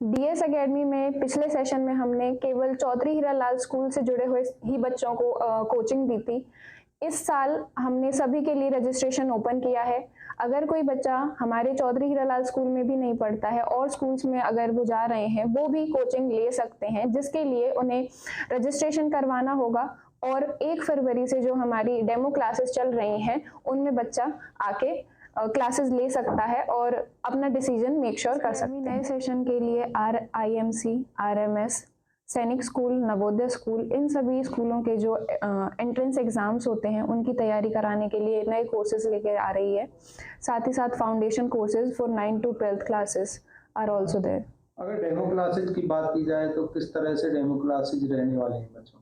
DS academy में पिछले session में हमने केवल चौधरी हीरालाल स्कूल से जुड़े हुए ही बच्चों को कोचिंग दी थी। इस साल हमने सभी के लिए रजिस्ट्रेशन ओपन किया है। अगर कोई बच्चा हमारे चौधरी हीरालाल स्कूल में भी नहीं पढ़ता है और स्कूल्स में अगर वो जा रहे हैं, वो भी कोचिंग ले सकते हैं, जिसके लिए उन्हें रजिस्ट्रेशन करवाना होगा। और 1 फरवरी से जो हमारी डेमो क्लासेस चल रही हैं, उनमें बच्चा आके क्लासेस ले सकता है और अपना डिसीजन मेक श्योर कर सकते हैं। नए सेशन के लिए RIMC, RMS, सैनिक स्कूल, नवोदय स्कूल, इन सभी स्कूलों के जो एंट्रेंस एग्जाम्स होते हैं, उनकी तैयारी कराने के लिए नए कोर्सेज लेकर आ रही है। साथ ही साथ foundation courses for 9 to 12th classes are also there. अगर डेमो क्लासेज की बात की जाए तो किस तरह से डेमो क्लासेज रहने वाले हैं बच्चों?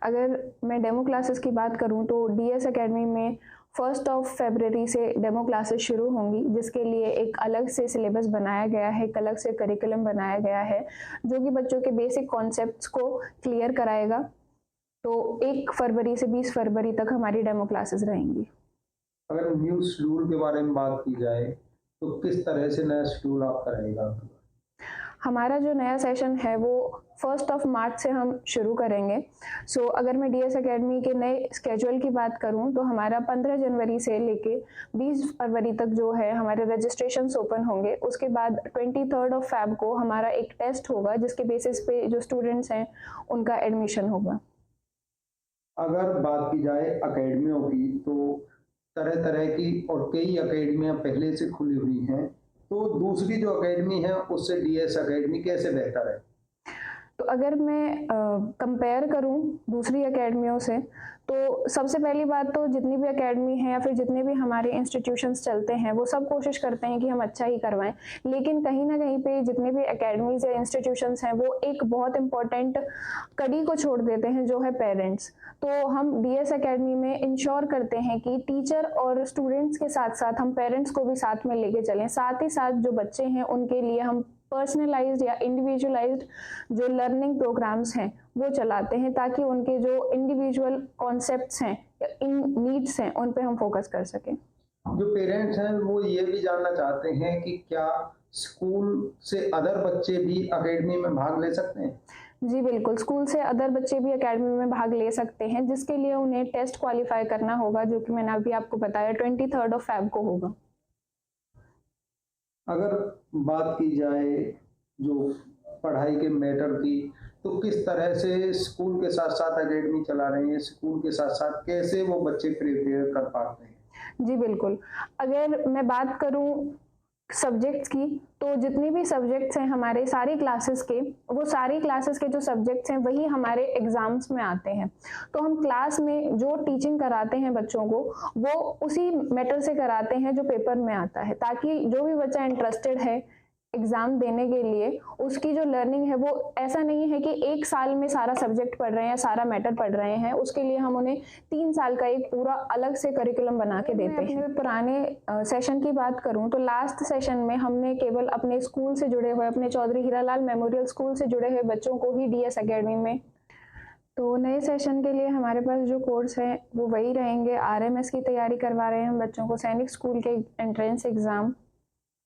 अगर मैं डेमो क्लासेस की बात करूं तो डीएस एकेडमी में 1 फरवरी से डेमो क्लासेस शुरू होंगी, जिसके लिए एक अलग से सिलेबस बनाया गया है, एक अलग से करिकुलम बनाया गया है, जो कि बच्चों के बेसिक कॉन्सेप्ट्स को क्लियर कराएगा। तो 1 फरवरी से 20 फरवरी तक हमारी डेमो क्लासेस रहेंगी। अगर न्यू शेड्यूल के बारे में बात की जाए तो किस तरह से नया शेड्यूल आपका रहेगा? हमारा जो नया सेशन है वो 1 मार्च से हम शुरू करेंगे। अगर मैं डीएस एकेडमी के नए स्केड्यूल की बात करूं तो हमारा 15 जनवरी से लेके 20 फरवरी तक जो है हमारे रजिस्ट्रेशन ओपन होंगे। उसके बाद 23 फेब को हमारा एक टेस्ट होगा, जिसके बेसिस पे जो स्टूडेंट्स हैं उनका एडमिशन होगा। अगर बात की जाए अकेडमियों की तो तरह तरह की और कई अकेडमियां पहले से खुली हुई हैं, तो दूसरी जो अकेडमी है उससे डीएस एकेडमी कैसे बेहतर है? तो अगर मैं कंपेयर करूं दूसरी एकेडमियों से, तो सबसे पहली बात तो जितनी भी एकेडमी है या फिर जितने भी हमारे इंस्टीट्यूशंस चलते हैं, वो सब कोशिश करते हैं कि हम अच्छा ही करवाएं। लेकिन कहीं ना कहीं पे जितने भी एकेडमीज या इंस्टीट्यूशंस हैं, वो एक बहुत इंपॉर्टेंट कड़ी को छोड़ देते हैं, जो है पेरेंट्स। तो हम डीएस एकेडमी में इंश्योर करते हैं कि टीचर और स्टूडेंट्स के साथ साथ हम पेरेंट्स को भी साथ में लेके चलें। साथ ही साथ जो बच्चे हैं उनके लिए हम पर्सनलाइज्ड या इंडिविजुअलाइज्ड जो लर्निंग प्रोग्राम्स हैं वो चलाते हैं, ताकि उनके जो इंडिविजुअल कॉन्सेप्ट्स हैं या इन नीड्स हैं उन पे हम फोकस कर सकें। जो पेरेंट्स हैं वो ये भी जानना चाहते हैं कि क्या स्कूल से अदर बच्चे भी एकेडमी में भाग ले सकते हैं? जी बिल्कुल, स्कूल से अदर बच्चे भी एकेडमी में भाग ले सकते हैं, जिसके लिए उन्हें टेस्ट क्वालिफाई करना होगा, जो कि मैंने अभी आपको बताया 23 फेब को होगा। अगर बात की जाए जो पढ़ाई के मैटर की, तो किस तरह से स्कूल के साथ साथ एकेडमी चला रहे हैं, स्कूल के साथ साथ कैसे वो बच्चे प्रिपेयर कर पाते हैं? जी बिल्कुल, अगर मैं बात करूं सब्जेक्ट्स की, तो जितनी भी सब्जेक्ट्स हैं हमारे सारी क्लासेस के, वो सारी क्लासेस के जो सब्जेक्ट्स हैं वही हमारे एग्जाम्स में आते हैं। तो हम क्लास में जो टीचिंग कराते हैं बच्चों को, वो उसी मैटर से कराते हैं जो पेपर में आता है, ताकि जो भी बच्चा इंटरेस्टेड है एग्जाम देने के लिए, उसकी जो लर्निंग है वो ऐसा नहीं है कि 1 साल में सारा सब्जेक्ट पढ़ रहे हैं, सारा मैटर पढ़ रहे हैं। उसके लिए हम उन्हें 3 साल का एक पूरा अलग से करिकुलम बना के देते हैं। अपने पुराने सेशन की बात करूं तो लास्ट सेशन में हमने केवल अपने स्कूल से जुड़े हुए, अपने चौधरी हीरालाल मेमोरियल स्कूल से जुड़े हुए बच्चों को ही डीएस एकेडमी में। तो नए सेशन के लिए हमारे पास जो कोर्स है वो वही रहेंगे। RMS की तैयारी करवा रहे हैं हम बच्चों को, सैनिक स्कूल के एंट्रेंस एग्जाम,